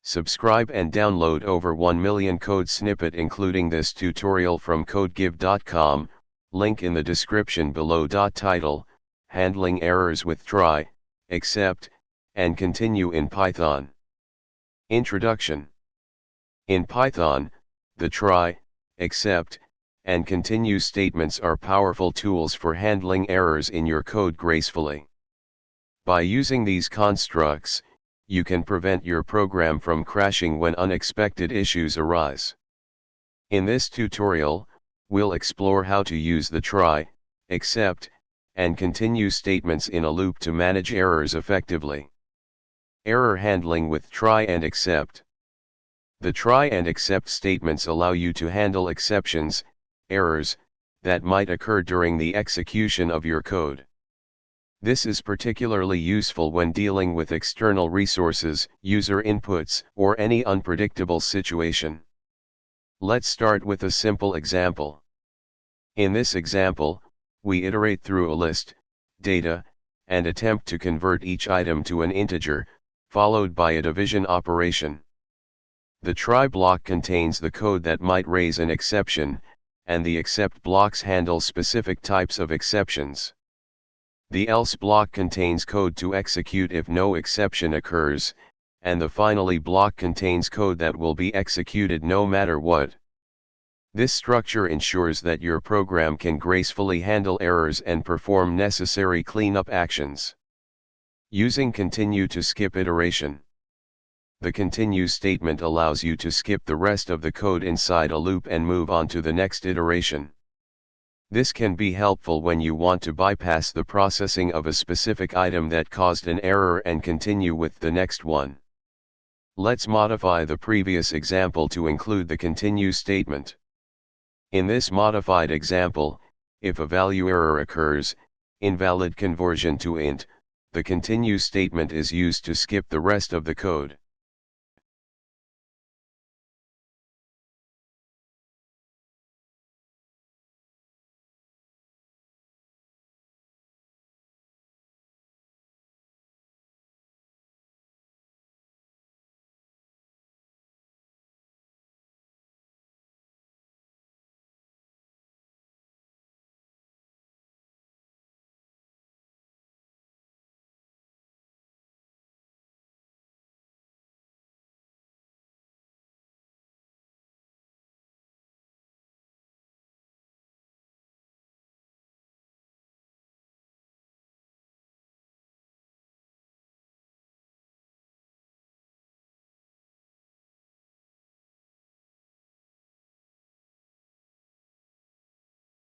Subscribe and download over 1 million code snippet including this tutorial from codegive.com, link in the description below. Title, Handling Errors with Try, Except, and Continue in Python. Introduction. In Python, the try, except, and continue statements are powerful tools for handling errors in your code gracefully. By using these constructs, you can prevent your program from crashing when unexpected issues arise. In this tutorial, we'll explore how to use the try, except, and continue statements in a loop to manage errors effectively. Error handling with try and except. The try and except statements allow you to handle exceptions, errors, that might occur during the execution of your code. This is particularly useful when dealing with external resources, user inputs, or any unpredictable situation. Let's start with a simple example. In this example, we iterate through a list, data, and attempt to convert each item to an integer, followed by a division operation. The try block contains the code that might raise an exception, and the except blocks handle specific types of exceptions. The else block contains code to execute if no exception occurs, and the finally block contains code that will be executed no matter what. This structure ensures that your program can gracefully handle errors and perform necessary cleanup actions. Using continue to skip iteration. The continue statement allows you to skip the rest of the code inside a loop and move on to the next iteration. This can be helpful when you want to bypass the processing of a specific item that caused an error and continue with the next one. Let's modify the previous example to include the continue statement. In this modified example, if a value error occurs, invalid conversion to int, the continue statement is used to skip the rest of the code.